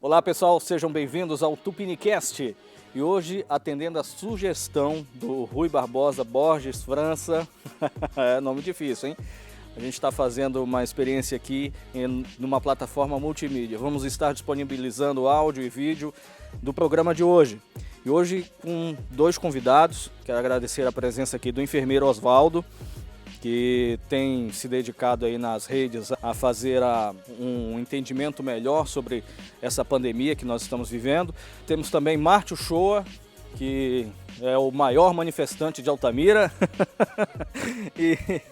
Olá pessoal, sejam bem-vindos ao Tupinicast. E hoje, atendendo a sugestão do Rui Barbosa Borges França, é nome difícil, hein? A gente está fazendo uma experiência aqui numa plataforma multimídia. Vamos estar disponibilizando áudio e vídeo do programa de hoje. E hoje com dois convidados, quero agradecer a presença aqui do enfermeiro Osvaldo, que tem se dedicado aí nas redes a fazer um entendimento melhor sobre essa pandemia que nós estamos vivendo. Temos também Márcio Shoa, que é o maior manifestante de Altamira e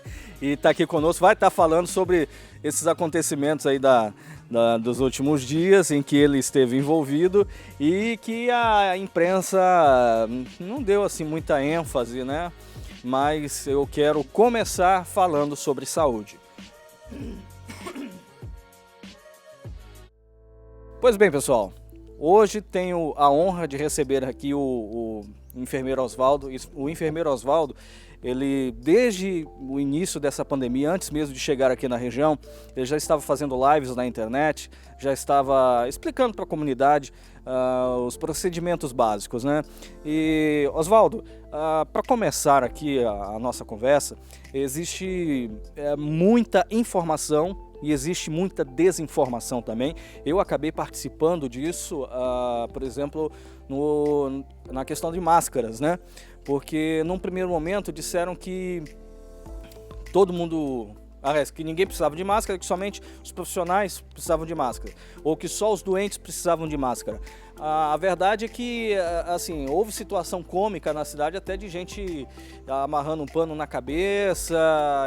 está aqui conosco, vai estar falando sobre esses acontecimentos aí dos últimos dias em que ele esteve envolvido e que a imprensa não deu assim muita ênfase, né? Mas eu quero começar falando sobre saúde. Pois bem, pessoal, hoje tenho a honra de receber aqui o enfermeiro Osvaldo. O enfermeiro Osvaldo, ele desde o início dessa pandemia, antes mesmo de chegar aqui na região, ele já estava fazendo lives na internet, já estava explicando para a comunidade os procedimentos básicos, né? E Osvaldo, para começar aqui a nossa conversa, existe muita informação e existe muita desinformação também. Eu acabei participando disso, por exemplo, na questão de máscaras, né? Porque num primeiro momento disseram que todo mundo, que ninguém precisava de máscara, que somente os profissionais precisavam de máscara, ou que só os doentes precisavam de máscara. A verdade é que, assim, houve situação cômica na cidade até de gente amarrando um pano na cabeça,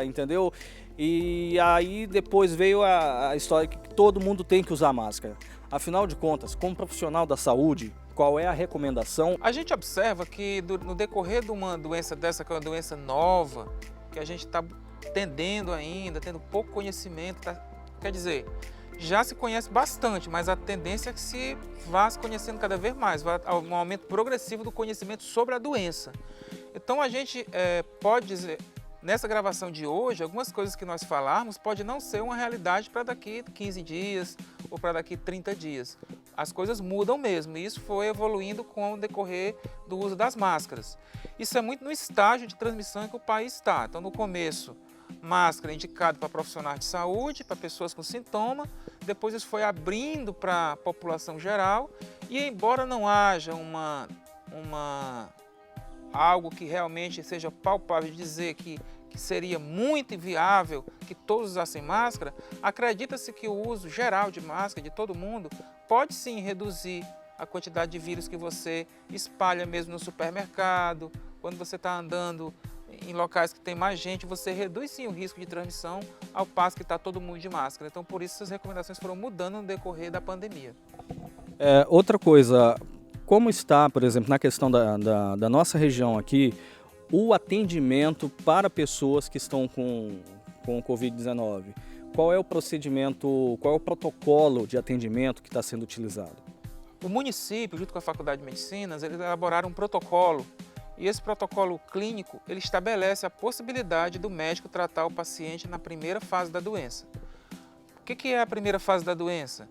entendeu? E aí depois veio a história que todo mundo tem que usar máscara. Afinal de contas, como profissional da saúde, qual é a recomendação? A gente observa que no decorrer de uma doença dessa, que é uma doença nova, que a gente está tendendo ainda, tendo pouco conhecimento, quer dizer, já se conhece bastante, mas a tendência é que se vá se conhecendo cada vez mais, vai um aumento progressivo do conhecimento sobre a doença. Então a gente pode dizer, nessa gravação de hoje, algumas coisas que nós falarmos pode não ser uma realidade para daqui 15 dias ou para daqui 30 dias. As coisas mudam mesmo e isso foi evoluindo com o decorrer do uso das máscaras. Isso é muito no estágio de transmissão em que o país está. Então, no começo, máscara indicada para profissionais de saúde, para pessoas com sintoma. Depois isso foi abrindo para a população geral e embora não haja algo que realmente seja palpável de dizer que seria muito inviável que todos usassem máscara, acredita-se que o uso geral de máscara de todo mundo pode sim reduzir a quantidade de vírus que você espalha mesmo no supermercado, quando você está andando em locais que tem mais gente, você reduz sim o risco de transmissão ao passo que está todo mundo de máscara. Então, por isso, essas recomendações foram mudando no decorrer da pandemia. Outra coisa, como está, por exemplo, na questão da nossa região aqui, o atendimento para pessoas que estão com o Covid-19? Qual é o procedimento, qual é o protocolo de atendimento que está sendo utilizado? O município, junto com a Faculdade de Medicina, eles elaboraram um protocolo e esse protocolo clínico ele estabelece a possibilidade do médico tratar o paciente na primeira fase da doença. O que é a primeira fase da doença?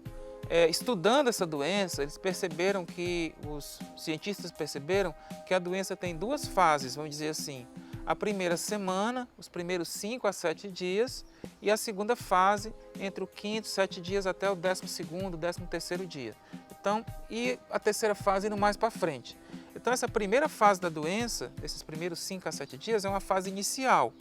Estudando essa doença, eles perceberam que, os cientistas perceberam que a doença tem duas fases, vamos dizer assim. A primeira semana, os primeiros 5 a 7 dias, e a segunda fase entre o 5º, 7 dias até o 12º, 13º dia. Então, e a terceira fase indo mais para frente. Então, essa primeira fase da doença, esses primeiros 5 a 7 dias, é uma fase inicial.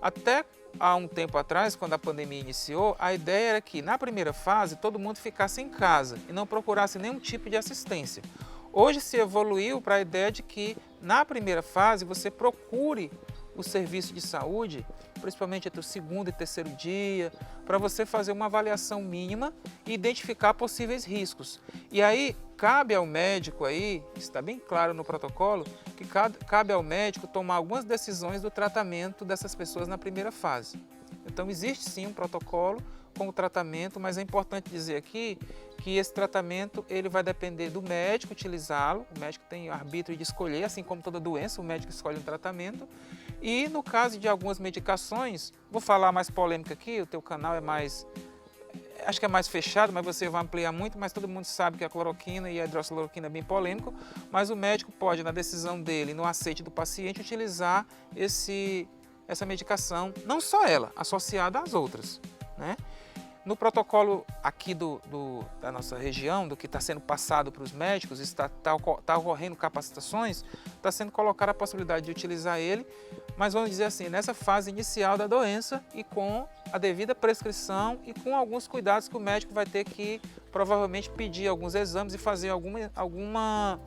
Até há um tempo atrás, quando a pandemia iniciou, a ideia era que na primeira fase todo mundo ficasse em casa e não procurasse nenhum tipo de assistência. Hoje se evoluiu para a ideia de que na primeira fase você procure o serviço de saúde, principalmente entre o 2º e 3º dia, para você fazer uma avaliação mínima e identificar possíveis riscos. E aí cabe ao médico aí, está bem claro no protocolo, que cabe ao médico tomar algumas decisões do tratamento dessas pessoas na primeira fase. Então existe sim um protocolo com o tratamento, mas é importante dizer aqui que esse tratamento ele vai depender do médico utilizá-lo, o médico tem arbítrio de escolher, assim como toda doença, o médico escolhe um tratamento. E no caso de algumas medicações, vou falar mais polêmica aqui, o teu canal é mais acho que é mais fechado, mas você vai ampliar muito, mas todo mundo sabe que a cloroquina e a hidroxicloroquina é bem polêmico, mas o médico pode, na decisão dele, no aceite do paciente, utilizar essa medicação, não só ela, associada às outras, né? No protocolo aqui da nossa região, do que está sendo passado para os médicos, está ocorrendo capacitações, está sendo colocada a possibilidade de utilizar ele, mas vamos dizer assim, nessa fase inicial da doença e com a devida prescrição e com alguns cuidados que o médico vai ter que provavelmente pedir alguns exames e fazer algumas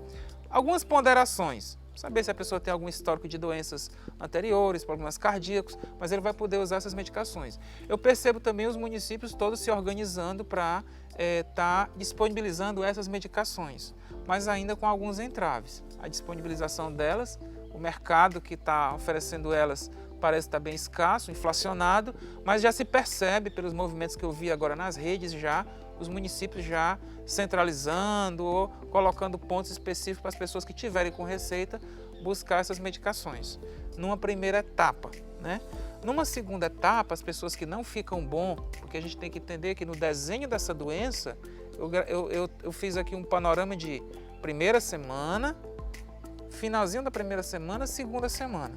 ponderações. Saber se a pessoa tem algum histórico de doenças anteriores, problemas cardíacos, mas ele vai poder usar essas medicações. Eu percebo também os municípios todos se organizando para estar disponibilizando essas medicações, mas ainda com alguns entraves. A disponibilização delas, o mercado que está oferecendo elas parece estar bem escasso, inflacionado, mas já se percebe pelos movimentos que eu vi agora nas redes já, os municípios já centralizando ou colocando pontos específicos para as pessoas que tiverem com receita buscar essas medicações. Numa primeira etapa, né? Numa segunda etapa, as pessoas que não ficam bom, porque a gente tem que entender que no desenho dessa doença, eu fiz aqui um panorama de primeira semana, finalzinho da primeira semana, segunda semana.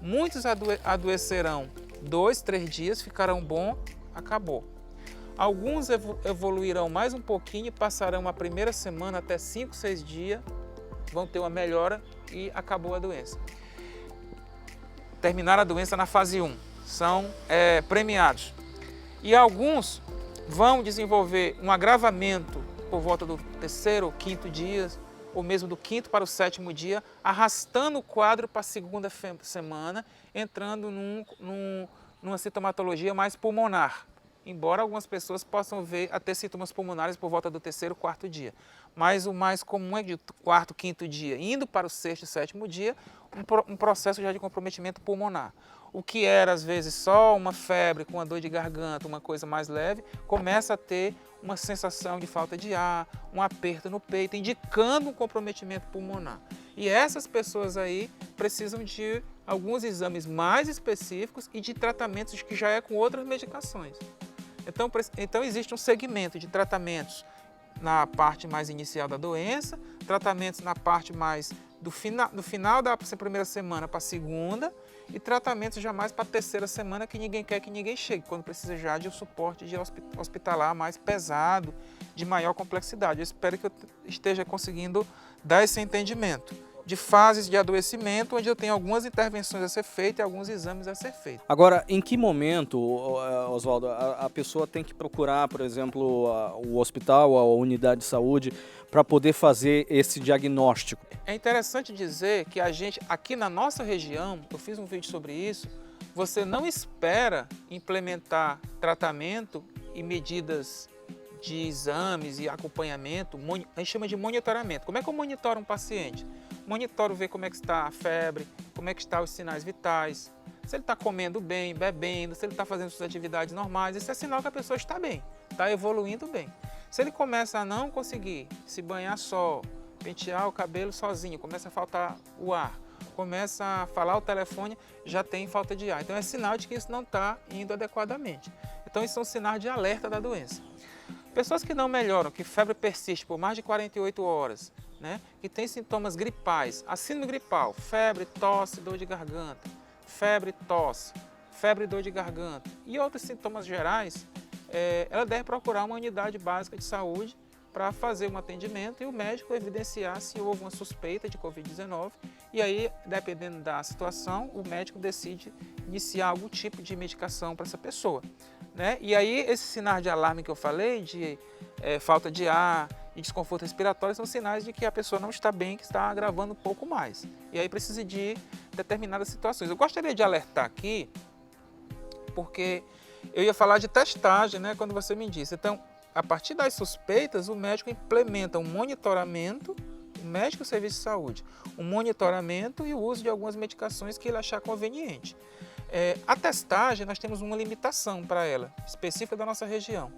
Muitos adoecerão 2, 3 dias, ficarão bom, acabou. Alguns evoluirão mais um pouquinho e passarão a primeira semana até 5, 6 dias, vão ter uma melhora e acabou a doença. Terminaram a doença na fase 1, são premiados. E alguns vão desenvolver um agravamento por volta do 3º ou 5º dia, ou mesmo do 5º para o 7º dia, arrastando o quadro para a segunda semana, entrando numa sintomatologia mais pulmonar. Embora algumas pessoas possam vir a ter sintomas pulmonares por volta do 3º, 4º dia. Mas o mais comum é de 4º, 5º dia, indo para o 6º, 7º dia, um processo já de comprometimento pulmonar. O que era, às vezes, só uma febre com uma dor de garganta, uma coisa mais leve, começa a ter uma sensação de falta de ar, um aperto no peito, indicando um comprometimento pulmonar. E essas pessoas aí precisam de alguns exames mais específicos e de tratamentos que já é com outras medicações. Então existe um segmento de tratamentos na parte mais inicial da doença, tratamentos na parte mais do final da primeira semana para a segunda e tratamentos já mais para a 3ª semana, que ninguém quer que ninguém chegue, quando precisa já de um suporte de hospitalar mais pesado, de maior complexidade. Eu espero que eu esteja conseguindo dar esse entendimento de fases de adoecimento, onde eu tenho algumas intervenções a ser feitas e alguns exames a ser feitos. Agora, em que momento, Oswaldo, a pessoa tem que procurar, por exemplo, o hospital, a unidade de saúde, para poder fazer esse diagnóstico? É interessante dizer que a gente, aqui na nossa região, eu fiz um vídeo sobre isso, você não espera implementar tratamento e medidas de exames e acompanhamento, a gente chama de monitoramento. Como é que eu monitoro um paciente? Monitoro ver como é que está a febre, como é que estão os sinais vitais, se ele está comendo bem, bebendo, se ele está fazendo suas atividades normais, isso é sinal que a pessoa está bem, está evoluindo bem. Se ele começa a não conseguir se banhar só, pentear o cabelo sozinho, começa a faltar o ar, começa a falar o telefone, já tem falta de ar. Então é sinal de que isso não está indo adequadamente. Então isso é um sinal de alerta da doença. Pessoas que não melhoram, que febre persiste por mais de 48 horas, né, que tem sintomas gripais, a síndrome gripal, febre, tosse, dor de garganta, febre, tosse, febre, dor de garganta e outros sintomas gerais, ela deve procurar uma unidade básica de saúde para fazer um atendimento e o médico evidenciar se houve uma suspeita de Covid-19 e aí, dependendo da situação, o médico decide iniciar algum tipo de medicação para essa pessoa, né? E aí, esses sinais de alarme que eu falei, de falta de ar e desconforto respiratório, são sinais de que a pessoa não está bem, que está agravando um pouco mais. E aí precisa de determinadas situações. Eu gostaria de alertar aqui, porque eu ia falar de testagem, né, quando você me disse. Então, a partir das suspeitas, o médico implementa um monitoramento, o médico do serviço de saúde, um monitoramento e o uso de algumas medicações que ele achar conveniente. A testagem, nós temos uma limitação para ela, específica da nossa região.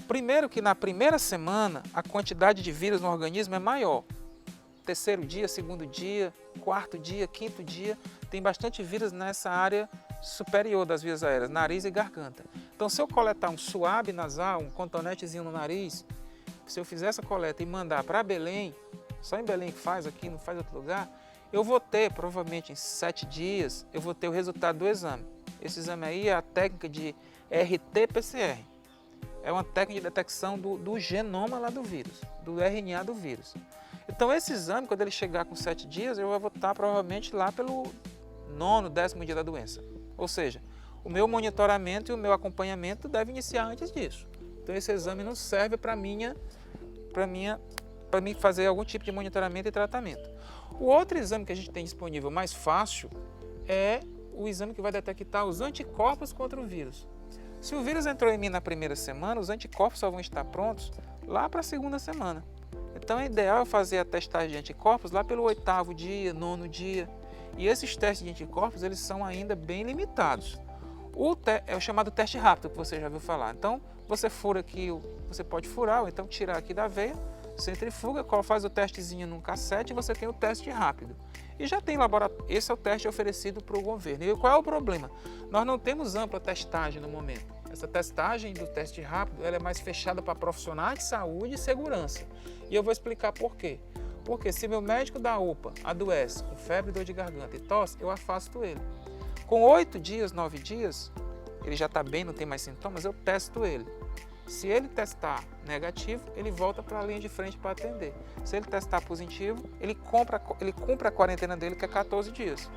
Primeiro que na primeira semana, a quantidade de vírus no organismo é maior. 3º dia, 2º dia, 4º dia, 5º dia, tem bastante vírus nessa área superior das vias aéreas, nariz e garganta. Então, se eu coletar um suave nasal, um cotonetezinho no nariz, se eu fizer essa coleta e mandar para Belém, só em Belém que faz aqui, não faz em outro lugar, eu vou ter, provavelmente em 7 dias, eu vou ter o resultado do exame. Esse exame aí é a técnica de RT-PCR. É uma técnica de detecção do genoma lá do vírus, do RNA do vírus. Então, esse exame, quando ele chegar com 7 dias, eu vou estar provavelmente lá pelo 9º, 10º dia da doença. Ou seja, o meu monitoramento e o meu acompanhamento devem iniciar antes disso. Então, esse exame não serve para mim fazer algum tipo de monitoramento e tratamento. O outro exame que a gente tem disponível mais fácil é o exame que vai detectar os anticorpos contra o vírus. Se o vírus entrou em mim na primeira semana, os anticorpos só vão estar prontos lá para a 2ª semana. Então, é ideal fazer a testagem de anticorpos lá pelo 8º dia, 9º dia. E esses testes de anticorpos, eles são ainda bem limitados. É o chamado teste rápido, que você já ouviu falar. Então, você fura aqui, você pode furar ou então tirar aqui da veia, centrifuga, faz o testezinho num cassete e você tem o teste rápido. E já tem laboratório, esse é o teste oferecido para o governo. E qual é o problema? Nós não temos ampla testagem no momento. Essa testagem do teste rápido, ela é mais fechada para profissionais de saúde e segurança. E eu vou explicar por quê. Porque se meu médico da UPA adoece com febre, dor de garganta e tosse, eu afasto ele. Com 8 dias, 9 dias, ele já está bem, não tem mais sintomas, eu testo ele. Se ele testar negativo, ele volta para a linha de frente para atender. Se ele testar positivo, ele cumpre a quarentena dele, que é 14 dias.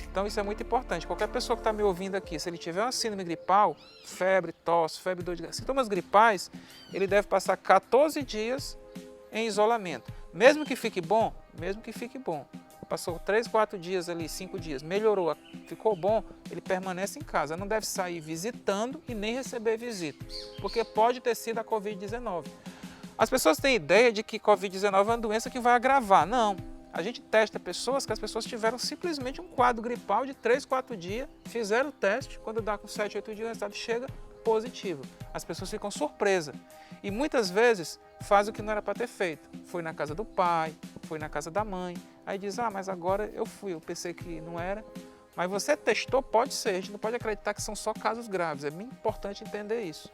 Então isso é muito importante. Qualquer pessoa que está me ouvindo aqui, se ele tiver uma síndrome gripal, febre, tosse, febre, dor de garganta, sintomas gripais, ele deve passar 14 dias em isolamento. Mesmo que fique bom, passou 3, 4 dias ali, 5 dias, melhorou, ficou bom, ele permanece em casa. Não deve sair visitando e nem receber visita, porque pode ter sido a Covid-19. As pessoas têm ideia de que Covid-19 é uma doença que vai agravar. Não. A gente testa pessoas que as pessoas tiveram simplesmente um quadro gripal de 3, 4 dias, fizeram o teste, quando dá com 7, 8 dias o resultado chega positivo. As pessoas ficam surpresas. E muitas vezes faz o que não era para ter feito. Foi na casa do pai, foi na casa da mãe. Aí diz, mas agora eu pensei que não era. Mas você testou, pode ser. A gente não pode acreditar que são só casos graves. É bem importante entender isso.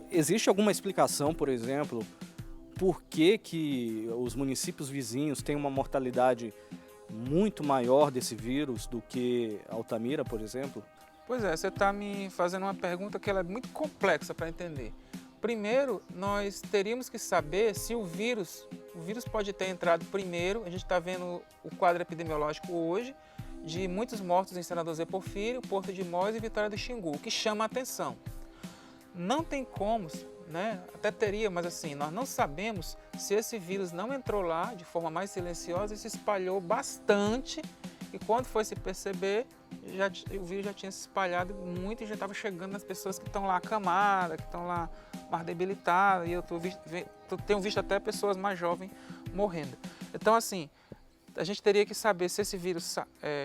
Existe alguma explicação, por exemplo, por que os municípios vizinhos têm uma mortalidade muito maior desse vírus do que Altamira, por exemplo? Pois é, você está me fazendo uma pergunta que ela é muito complexa para entender. Primeiro, nós teríamos que saber se o vírus pode ter entrado primeiro. A gente está vendo o quadro epidemiológico hoje de muitos mortos em Senador Zé Porfírio, Porto de Mós e Vitória do Xingu, o que chama a atenção. Não tem como, né? Até teria, mas assim, nós não sabemos se esse vírus não entrou lá de forma mais silenciosa e se espalhou bastante. E quando foi se perceber, o vírus já tinha se espalhado muito e já estava chegando nas pessoas que estão lá acamadas, que estão lá mais debilitadas. E eu tenho visto até pessoas mais jovens morrendo. Então, assim, a gente teria que saber se esse vírus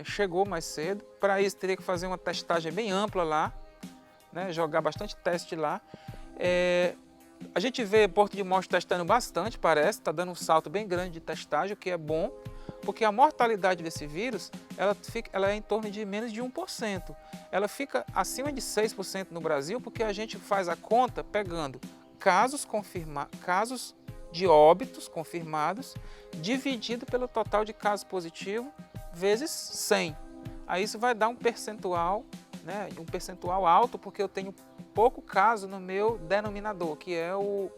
chegou mais cedo. Para isso, teria que fazer uma testagem bem ampla lá, né? Jogar bastante teste lá. A gente vê Porto de Mós testando bastante, parece, está dando um salto bem grande de testagem, o que é bom, porque a mortalidade desse vírus ela é em torno de menos de 1%. Ela fica acima de 6% no Brasil, porque a gente faz a conta pegando casos de óbitos confirmados, dividido pelo total de casos positivos, vezes 100. Aí isso vai dar um percentual, né, um percentual alto, porque eu tenho pouco caso no meu denominador, que é o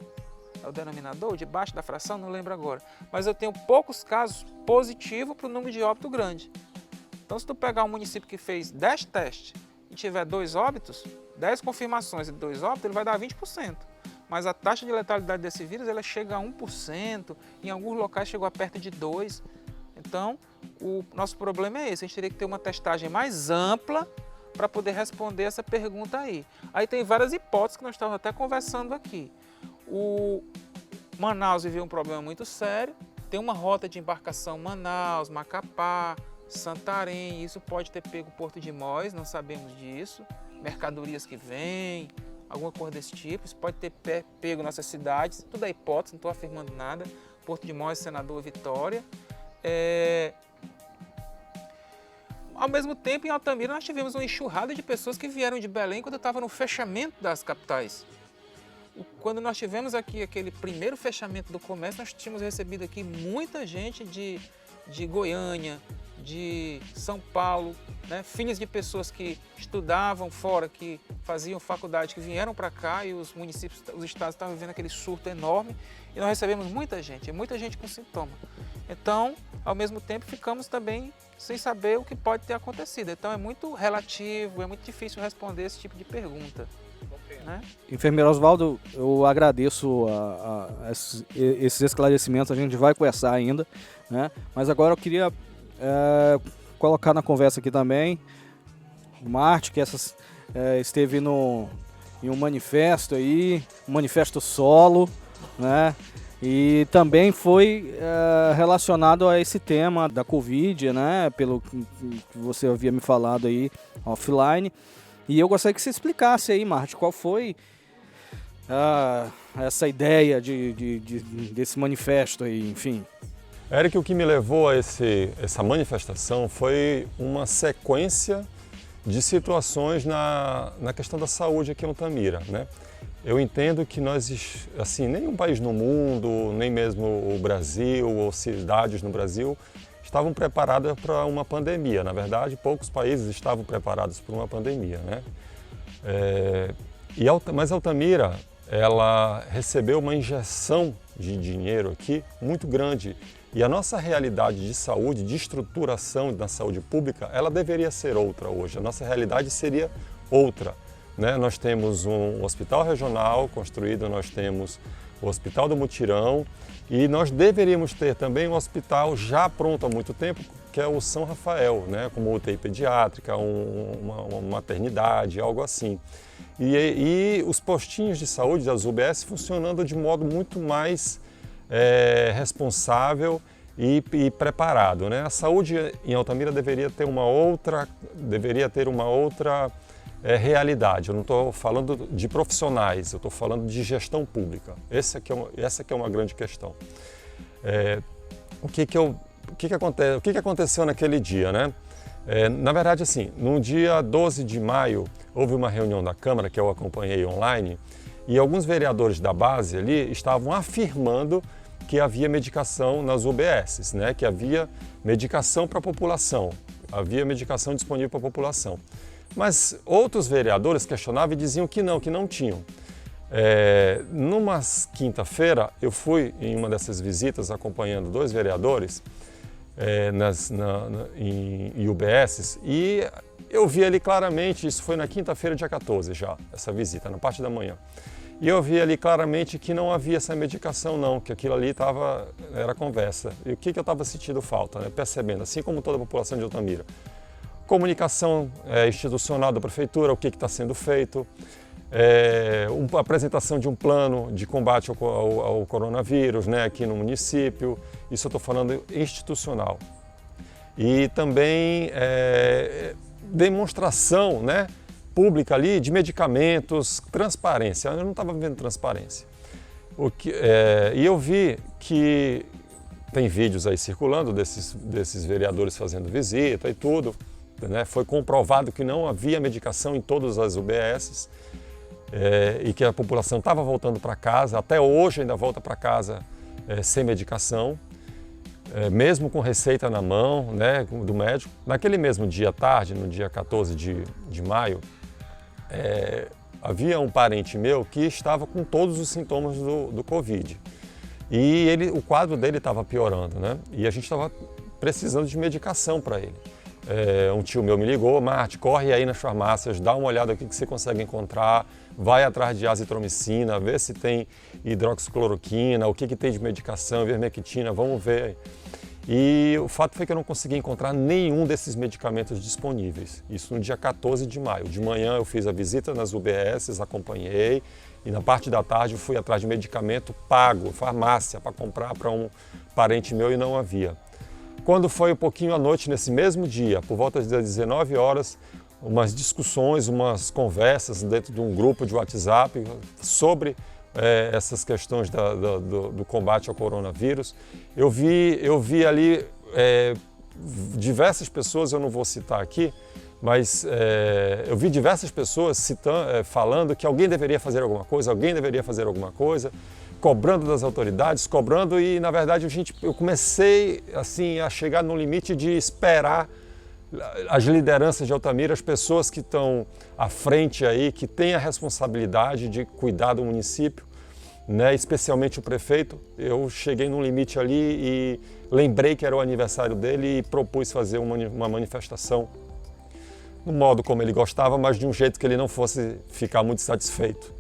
denominador, debaixo da fração, não lembro agora. Mas eu tenho poucos casos positivos para o número de óbito grande. Então, se tu pegar um município que fez 10 testes e tiver 2 óbitos, 10 confirmações e 2 óbitos, ele vai dar 20%. Mas a taxa de letalidade desse vírus ela chega a 1%, em alguns locais chegou a perto de 2%. Então, o nosso problema é esse, a gente teria que ter uma testagem mais ampla para poder responder essa pergunta aí. Aí tem várias hipóteses que nós estávamos até conversando aqui. O Manaus viveu um problema muito sério, tem uma rota de embarcação Manaus, Macapá, Santarém, isso pode ter pego Porto de Mós, não sabemos disso, mercadorias que vêm, alguma coisa desse tipo, isso pode ter pego nossas cidades, tudo é hipótese, não estou afirmando nada, Porto de Mós, Senador Vitória. ao mesmo tempo, em Altamira, nós tivemos uma enxurrada de pessoas que vieram de Belém quando estava no fechamento das capitais. Quando nós tivemos aqui aquele primeiro fechamento do comércio, nós tínhamos recebido aqui muita gente de Goiânia, de São Paulo, né? Filhos de pessoas que estudavam fora, que faziam faculdade, que vieram para cá e os municípios, os estados estavam vivendo aquele surto enorme e nós recebemos muita gente com sintoma. Então, ao mesmo tempo, ficamos também sem saber o que pode ter acontecido. Então, é muito relativo, é muito difícil responder esse tipo de pergunta. Né? Enfermeiro Oswaldo, eu agradeço esses esclarecimentos, a gente vai conversar ainda, né? Mas agora eu queria colocar na conversa aqui também o Marte, que esteve em um manifesto aí, um manifesto solo, né? E também foi relacionado a esse tema da Covid, né? Pelo que você havia me falado aí offline. E eu gostaria que você explicasse aí, Marte, qual foi essa ideia desse manifesto aí, enfim. Eric, o que me levou a essa manifestação foi uma sequência de situações na questão da saúde aqui em Altamira, né? Eu entendo que nós, assim, nenhum país no mundo, nem mesmo o Brasil ou cidades no Brasil estavam preparadas para uma pandemia. Na verdade, poucos países estavam preparados para uma pandemia, né? Mas Altamira, ela recebeu uma injeção de dinheiro aqui muito grande. E a nossa realidade de saúde, de estruturação da saúde pública, ela deveria ser outra hoje. A nossa realidade seria outra, né? Nós temos um hospital regional construído, nós temos o Hospital do Mutirão e nós deveríamos ter também um hospital já pronto há muito tempo, que é o São Rafael, né? Como UTI pediátrica, uma maternidade, algo assim. E os postinhos de saúde das UBS funcionando de modo muito mais responsável e preparado, né? A saúde em Altamira deveria ter uma outra realidade. Eu não estou falando de profissionais, eu estou falando de gestão pública. Essa que é uma grande questão. O que aconteceu naquele dia, né? Na verdade, assim, no dia 12 de maio houve uma reunião da Câmara que eu acompanhei online e alguns vereadores da base ali estavam afirmando que havia medicação nas UBSs, né? Que havia medicação para a população, havia medicação disponível para a população. Mas outros vereadores questionavam e diziam que não tinham. Numa quinta-feira, eu fui em uma dessas visitas acompanhando dois vereadores em UBSs e eu vi ali claramente, isso foi na quinta-feira, dia 14 já, essa visita, na parte da manhã. E eu vi ali claramente que não havia essa medicação não, que aquilo ali era conversa. E o que eu estava sentindo falta, né? Percebendo, assim como toda a população de Altamira. Comunicação institucional da prefeitura, o que está sendo feito, a apresentação de um plano de combate ao coronavírus, né, aqui no município, isso eu estou falando institucional. E também demonstração, né, pública ali de medicamentos, transparência. Eu não estava vendo transparência. E eu vi que tem vídeos aí circulando desses vereadores fazendo visita e tudo, né? Foi comprovado que não havia medicação em todas as UBSs e que a população estava voltando para casa, até hoje ainda volta para casa sem medicação, mesmo com receita na mão, né, do médico. Naquele mesmo dia à tarde, no dia 14 de maio, havia um parente meu que estava com todos os sintomas do Covid. E o quadro dele estava piorando, né? E a gente estava precisando de medicação para ele. Um tio meu me ligou, Marte, corre aí nas farmácias, dá uma olhada aqui que você consegue encontrar, vai atrás de azitromicina, vê se tem hidroxicloroquina, o que tem de medicação, ivermectina, vamos ver. E o fato foi que eu não consegui encontrar nenhum desses medicamentos disponíveis. Isso no dia 14 de maio. De manhã eu fiz a visita nas UBSs, acompanhei, e na parte da tarde eu fui atrás de medicamento pago, farmácia, para comprar para um parente meu e não havia. Quando foi um pouquinho à noite, nesse mesmo dia, por volta das 19 horas, umas discussões, umas conversas dentro de um grupo de WhatsApp sobre essas questões do combate ao coronavírus. Eu vi ali diversas pessoas, eu não vou citar aqui, mas eu vi diversas pessoas falando que alguém deveria fazer alguma coisa, cobrando das autoridades, cobrando, e na verdade eu comecei assim, a chegar no limite de esperar as lideranças de Altamira, as pessoas que estão à frente aí, que têm a responsabilidade de cuidar do município, né, especialmente o prefeito. Eu cheguei num limite ali e lembrei que era o aniversário dele e propus fazer uma manifestação no modo como ele gostava, mas de um jeito que ele não fosse ficar muito satisfeito.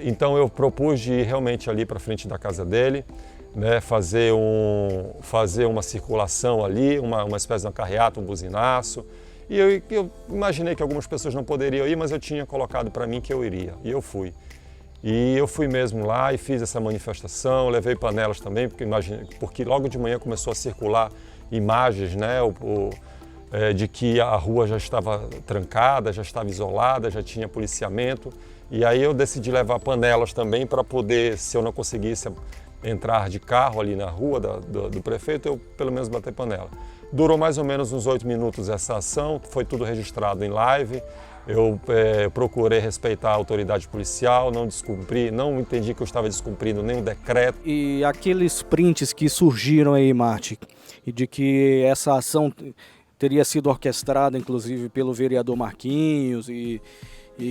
Então eu propus de ir realmente ali para frente da casa dele, né, fazer uma circulação ali, uma espécie de uma carreata, um buzinaço. E eu imaginei que algumas pessoas não poderiam ir, mas eu tinha colocado para mim que eu iria, e eu fui. E eu fui mesmo lá e fiz essa manifestação, levei panelas também, porque logo de manhã começou a circular imagens, né, de que a rua já estava trancada, já estava isolada, já tinha policiamento. E aí eu decidi levar panelas também para poder, se eu não conseguisse entrar de carro ali na rua do prefeito, eu pelo menos bater panela. Durou mais ou menos uns 8 minutos essa ação, foi tudo registrado em live. Eu procurei respeitar a autoridade policial, não entendi que eu estava descumprindo nenhum decreto. E aqueles prints que surgiram aí, Marte, e de que essa ação teria sido orquestrada, inclusive, pelo vereador Marquinhos e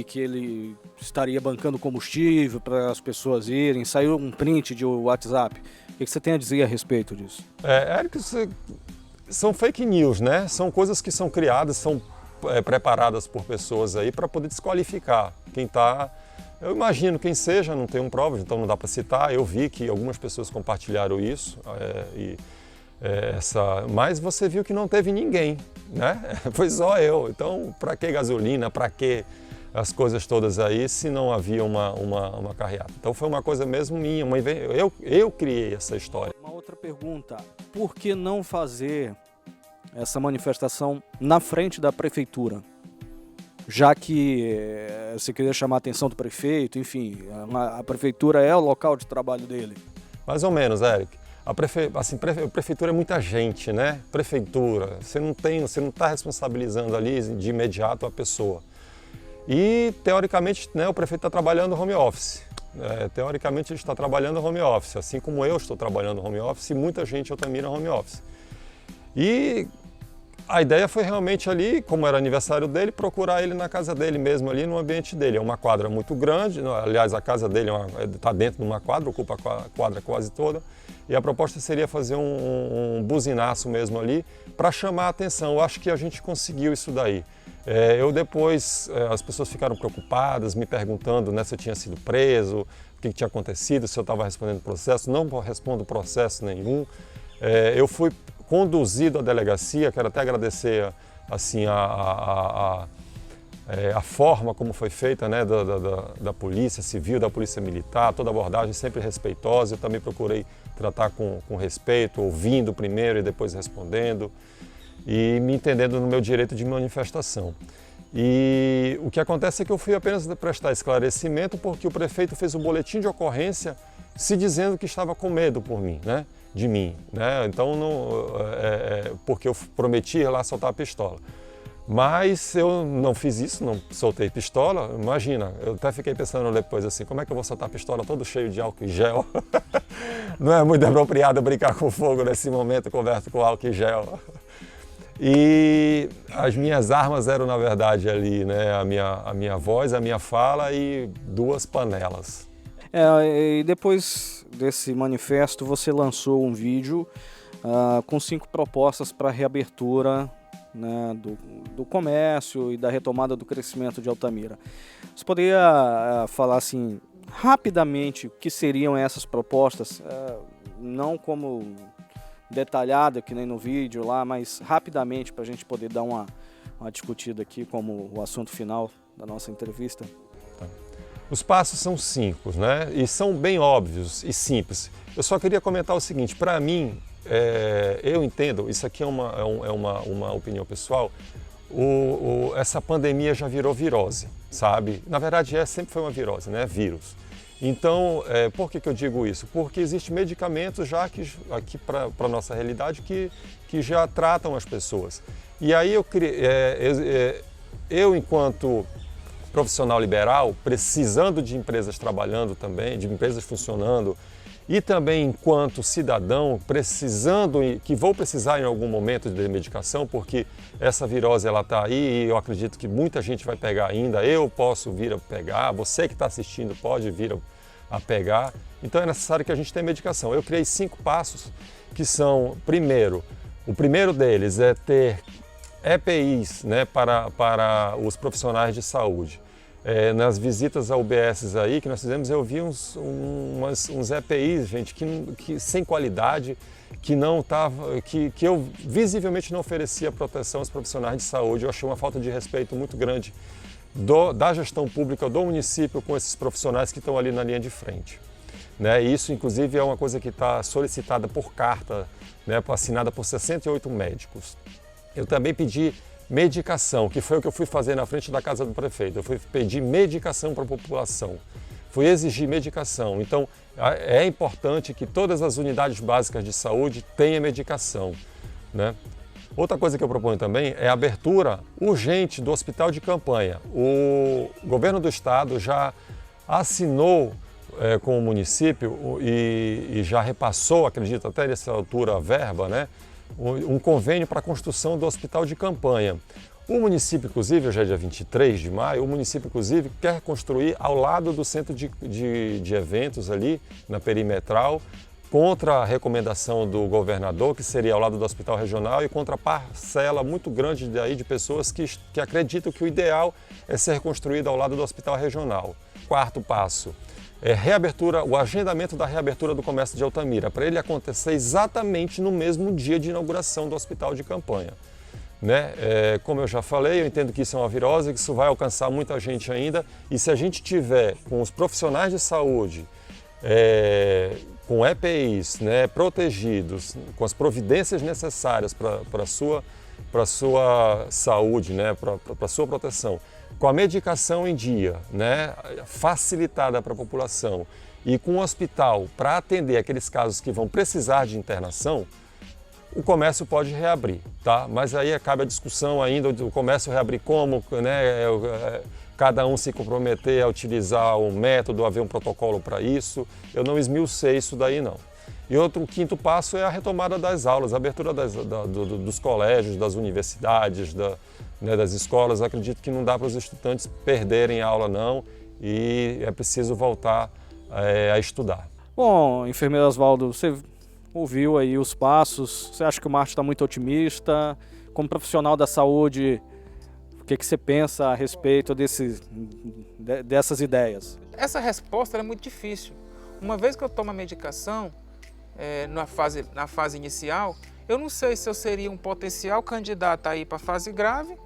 que ele estaria bancando combustível para as pessoas irem. Saiu um print de WhatsApp. O que você tem a dizer a respeito disso? Érico, são fake news, né? São coisas que são criadas, são preparadas por pessoas aí para poder desqualificar quem está. Eu imagino quem seja, não tenho provas, então não dá para citar. Eu vi que algumas pessoas compartilharam isso, mas você viu que não teve ninguém, né? Foi só eu. Então, para que gasolina, para que as coisas todas aí, se não havia uma carreata? Então foi uma coisa mesmo minha, eu criei essa história. Uma outra pergunta, por que não fazer essa manifestação na frente da prefeitura? Já que você queria chamar a atenção do prefeito, enfim, a prefeitura é o local de trabalho dele. Mais ou menos, Érico. A prefeitura é muita gente, né? Prefeitura, você não está responsabilizando ali de imediato a pessoa. E, teoricamente, né, o prefeito está trabalhando home office. Teoricamente, ele está trabalhando home office, assim como eu estou trabalhando home office e muita gente em Altamira home office. E a ideia foi realmente ali, como era aniversário dele, procurar ele na casa dele mesmo, ali no ambiente dele. É uma quadra muito grande, aliás, a casa dele está dentro de uma quadra, ocupa a quadra quase toda. E a proposta seria fazer um buzinaço mesmo ali para chamar a atenção. Eu acho que a gente conseguiu isso daí. As pessoas ficaram preocupadas, me perguntando, né, se eu tinha sido preso, o que tinha acontecido, se eu estava respondendo processo. Não respondo processo nenhum. Eu fui conduzido à delegacia, quero até agradecer assim, a forma como foi feita, né, da Polícia Civil, da Polícia Militar, toda a abordagem sempre respeitosa. Eu também procurei tratar com respeito, ouvindo primeiro e depois respondendo, e me entendendo no meu direito de manifestação. E o que acontece é que eu fui apenas prestar esclarecimento porque o prefeito fez um boletim de ocorrência se dizendo que estava com medo de mim, né? Então, porque eu prometi ir lá soltar a pistola. Mas eu não fiz isso, não soltei pistola. Imagina, eu até fiquei pensando depois assim, como é que eu vou soltar a pistola todo cheio de álcool em gel? Não é muito apropriado brincar com fogo nesse momento, converso com álcool em gel. E as minhas armas eram, na verdade, ali, né, a minha voz, a minha fala e 2 panelas. E depois desse manifesto, você lançou um vídeo com 5 propostas para a reabertura, né, do comércio e da retomada do crescimento de Altamira. Você poderia falar assim, rapidamente o que seriam essas propostas, não como detalhada, que nem no vídeo lá, mas rapidamente para a gente poder dar uma discutida aqui como o assunto final da nossa entrevista? Os passos são 5, né? E são bem óbvios e simples. Eu só queria comentar o seguinte, para mim, eu entendo, isso aqui é uma opinião pessoal, essa pandemia já virou virose, sabe? Na verdade, sempre foi uma virose, né? Vírus. Então, por que eu digo isso? Porque existem medicamentos já aqui para a nossa realidade que já tratam as pessoas. E aí eu enquanto profissional liberal, precisando de empresas trabalhando também, de empresas funcionando, e também enquanto cidadão, que vou precisar em algum momento de medicação, porque essa virose ela está aí e eu acredito que muita gente vai pegar ainda, eu posso vir a pegar, você que está assistindo pode vir a pegar, então é necessário que a gente tenha medicação. Eu criei 5 passos que são, o primeiro deles é ter EPIs, né, para os profissionais de saúde. Nas visitas a UBSs aí que nós fizemos, eu vi uns EPIs, gente, que sem qualidade, que eu visivelmente não oferecia proteção aos profissionais de saúde. Eu achei uma falta de respeito muito grande da gestão pública do município com esses profissionais que estão ali na linha de frente. Né? E isso, inclusive, é uma coisa que está solicitada por carta, né, assinada por 68 médicos. Eu também pedi medicação, que foi o que eu fui fazer na frente da casa do prefeito. Eu fui pedir medicação para a população, fui exigir medicação. Então, é importante que todas as unidades básicas de saúde tenham medicação, né? Outra coisa que eu proponho também é a abertura urgente do hospital de campanha. O governo do estado já assinou com o município e já repassou, acredito até nessa altura, a verba, né? Um convênio para a construção do hospital de campanha. O município, inclusive, hoje é dia 23 de maio, o município, inclusive, quer construir ao lado do centro de eventos ali, na perimetral, contra a recomendação do governador, que seria ao lado do hospital regional, e contra a parcela muito grande de pessoas que acreditam que o ideal é ser construído ao lado do hospital regional. Quarto passo. O agendamento da reabertura do comércio de Altamira, para ele acontecer exatamente no mesmo dia de inauguração do hospital de campanha. Né? Como eu já falei, eu entendo que isso é uma virose, que isso vai alcançar muita gente ainda, e se a gente tiver com os profissionais de saúde, com EPIs, né, protegidos, com as providências necessárias para a sua saúde, né, para a sua proteção, com a medicação em dia, né, facilitada para a população e com o hospital para atender aqueles casos que vão precisar de internação, o comércio pode reabrir, tá? Mas aí acaba a discussão ainda, o comércio reabrir como, né, cada um se comprometer a utilizar um método, haver um protocolo para isso. Eu não esmiucei isso daí não. E o quinto passo é a retomada das aulas, a abertura dos colégios, das universidades, das escolas. Eu acredito que não dá para os estudantes perderem a aula não, e é preciso voltar a estudar. Bom, enfermeiro Oswaldo, você ouviu aí os passos, você acha que o Márcio está muito otimista? Como profissional da saúde, o que você pensa a respeito dessas ideias? Essa resposta é muito difícil. Uma vez que eu tomo a medicação, na fase inicial, eu não sei se eu seria um potencial candidato a ir para a fase grave,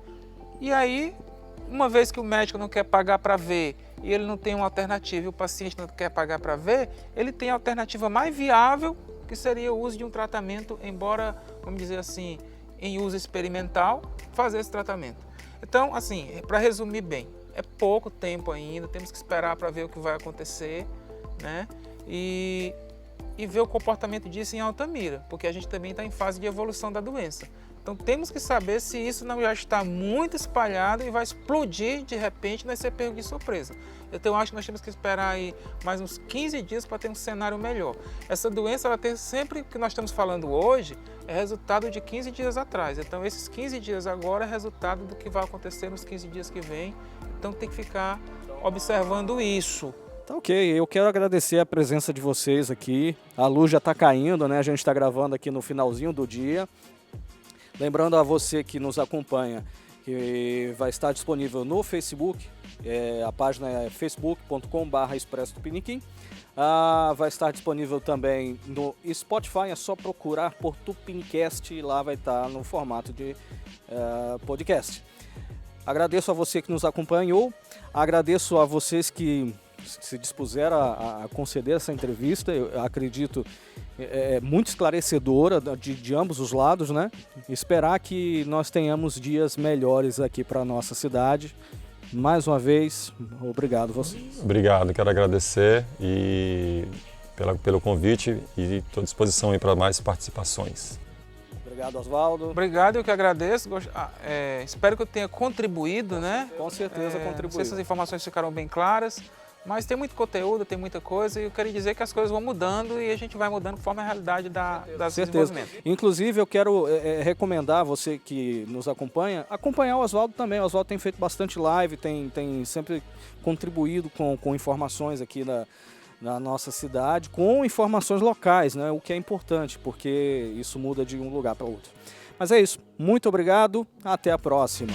e aí, uma vez que o médico não quer pagar para ver e ele não tem uma alternativa e o paciente não quer pagar para ver, ele tem a alternativa mais viável, que seria o uso de um tratamento, embora, vamos dizer assim, em uso experimental, fazer esse tratamento. Então, assim, para resumir bem, é pouco tempo ainda, temos que esperar para ver o que vai acontecer, né? E ver o comportamento disso em Altamira, porque a gente também está em fase de evolução da doença. Então temos que saber se isso não já está muito espalhado e vai explodir de repente, vai ser pego de surpresa. Então eu acho que nós temos que esperar aí mais uns 15 dias para ter um cenário melhor. Essa doença, ela tem sempre, o que nós estamos falando hoje, é resultado de 15 dias atrás. Então esses 15 dias agora é resultado do que vai acontecer nos 15 dias que vem. Então tem que ficar observando isso. Tá ok, eu quero agradecer a presença de vocês aqui. A luz já está caindo, né? A gente está gravando aqui no finalzinho do dia. Lembrando a você que nos acompanha que vai estar disponível no Facebook, a página é facebook.com/Expresso Tupiniquim. Vai estar disponível também no Spotify, é só procurar por Tupinicast e lá vai estar no formato de podcast. Agradeço a você que nos acompanhou, agradeço a vocês que se dispuseram a conceder essa entrevista. Eu acredito muito esclarecedora de ambos os lados, né? Esperar que nós tenhamos dias melhores aqui para a nossa cidade. mais uma vez, obrigado a vocês. Obrigado, quero agradecer pelo convite e estou à disposição para mais participações. Obrigado, Oswaldo. Obrigado, eu que agradeço. Espero que eu tenha contribuído, né? Com certeza Não sei contribuiu. se as informações ficaram bem claras, mas tem muito conteúdo, tem muita coisa e eu quero dizer que as coisas vão mudando e a gente vai mudando conforme a realidade das desenvolvimento. Inclusive, eu quero recomendar você que nos acompanhar o Oswaldo também. O Oswaldo tem feito bastante live, tem sempre contribuído com informações aqui na nossa cidade, com informações locais, né? O que é importante, porque isso muda de um lugar para outro. Mas é isso. Muito obrigado. Até a próxima.